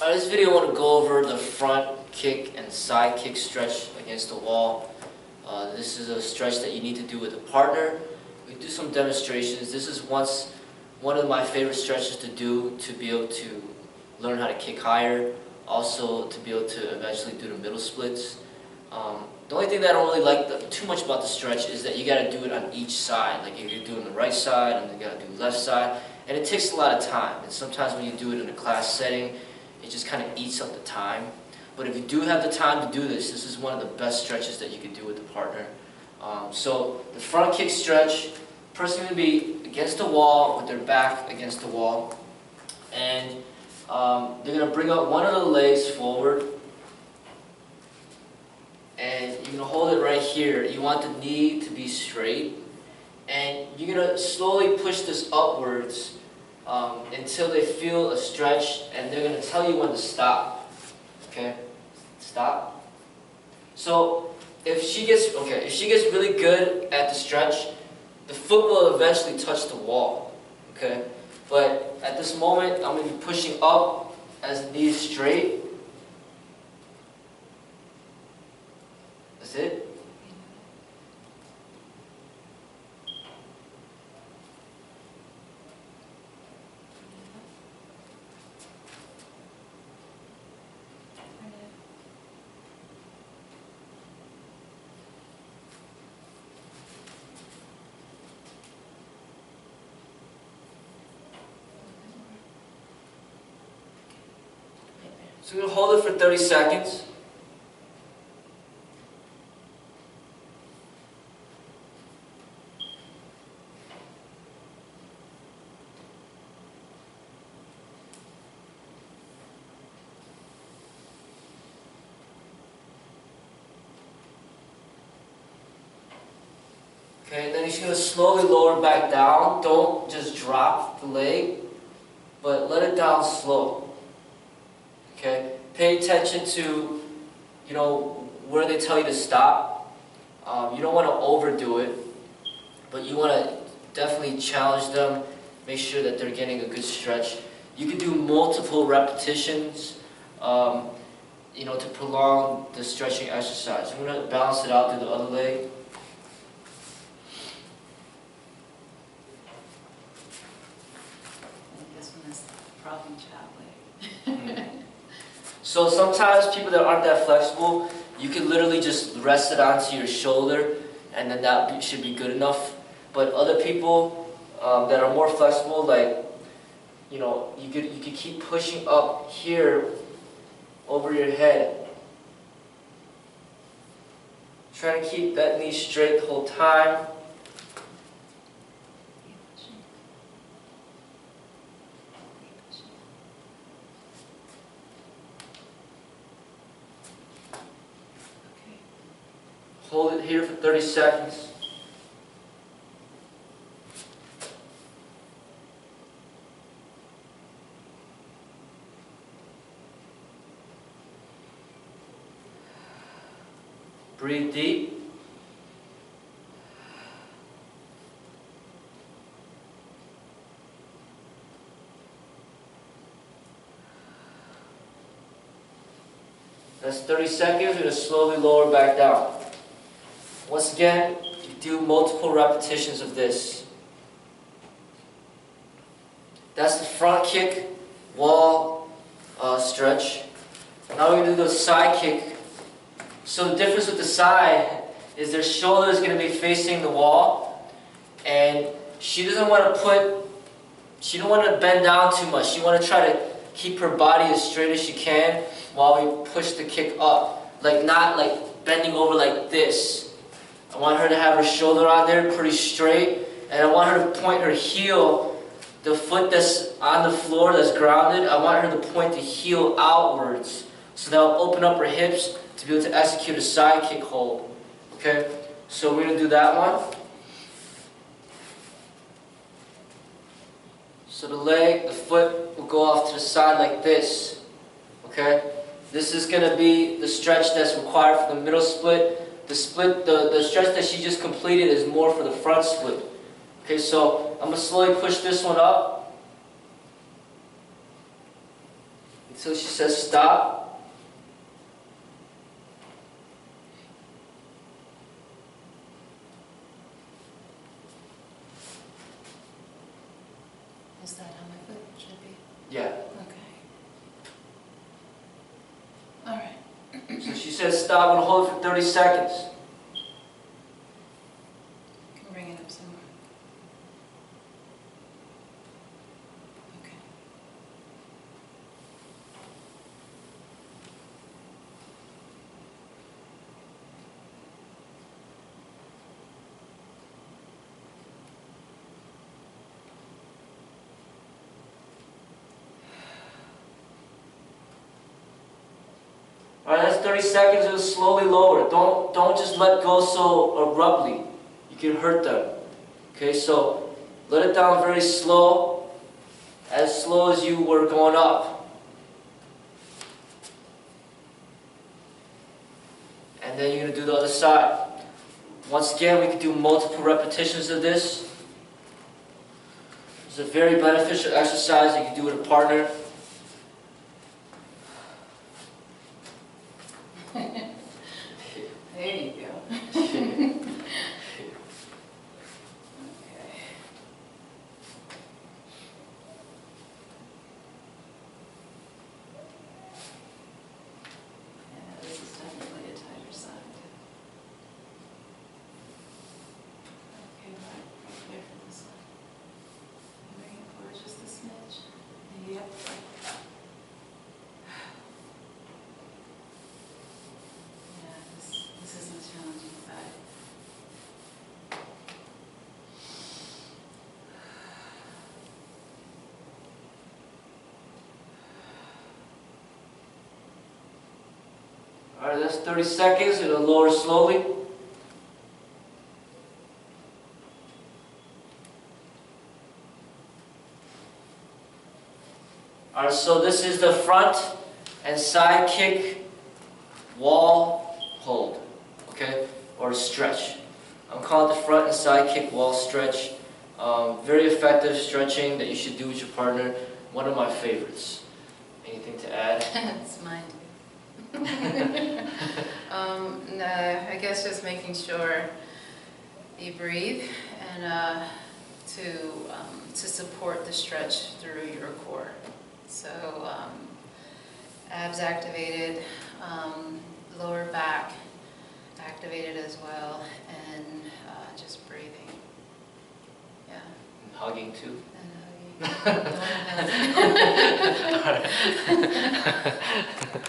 This video I want to go over the front kick and side kick stretch against the wall. This is a stretch that you need to do with a partner. We do some demonstrations. This is one of my favorite stretches to do to be able to learn how to kick higher, also to be able to eventually do the middle splits. The only thing that I don't really like too much about the stretch is that you got to do it on each side. Like if you're doing the right side, and you got to do the left side, and it takes a lot of time. And sometimes when you do it in a class setting, it just kind of eats up the time. But if you do have the time to do this, this is one of the best stretches that you can do with a partner. So the front kick stretch, person going to be against the wall with their back against the wall, and they're going to bring up one of the legs forward, and you're going to hold it right here. You want the knee to be straight, and you're going to slowly push this upwards until they feel a stretch, and they're going to tell you when to stop. Okay, stop. So if she gets really good at the stretch, the foot will eventually touch the wall. Okay, but at this moment, I'm going to be pushing up as the knee is straight. That's it. So we're going to hold it for 30 seconds. Okay, then you're just going to slowly lower back down. Don't just drop the leg, but let it down slow. Okay, pay attention to, where they tell you to stop. You don't want to overdo it, but you want to definitely challenge them, make sure that they're getting a good stretch. You can do multiple repetitions, to prolong the stretching exercise. I'm going to balance it out through the other leg. This one is the problem child leg. So sometimes people that aren't that flexible, you can literally just rest it onto your shoulder, and then that should be good enough. But other people that are more flexible, like you could keep pushing up here over your head. Trying to keep that knee straight the whole time. Hold it here for 30 seconds. Breathe deep. That's 30 seconds. We're going to slowly lower back down. Once again, you do multiple repetitions of this. That's the front kick, wall stretch. Now we're going to do the side kick. So the difference with the side is their shoulder is going to be facing the wall, and she don't want to bend down too much. She wants to try to keep her body as straight as she can while we push the kick up. Not like bending over like this. I want her to have her shoulder on there pretty straight, and I want her to point her heel, the foot that's on the floor that's grounded, I want her to point the heel outwards. So that'll open up her hips to be able to execute a side kick hold. Okay? So we're going to do that one. So the foot will go off to the side like this. Okay? This is going to be the stretch that's required for the middle split. The stretch that she just completed is more for the front split. Okay, so I'm going to slowly push this one up. until she says stop. Is that how my foot should be? Yeah. Okay. All right. So she says stop. I'm going to hold it for 30 seconds. You can bring it up some more. Okay. All right, that's 30 seconds. It'll slowly lower. Don't just let go so abruptly. You can hurt them. Okay, so let it down very slow as you were going up. And then you're going to do the other side. Once again, we can do multiple repetitions of this. It's a very beneficial exercise. You can do with a partner. There you go. This is definitely a tighter side. Okay, right there for this one. Bring it forward just a smidge. Yep. Yeah, this is the challenging side. All right, that's 30 seconds. It'll lower slowly. All right, so this is the front and side kick wall hold, okay, or stretch. I'm calling it the front and side kick wall stretch. Very effective stretching that you should do with your partner. One of my favorites. Anything to add? It's mine too. No, I guess just making sure you breathe and to support the stretch through your core. So abs activated, lower back activated as well, and just breathing. Yeah. And hugging too. And hugging.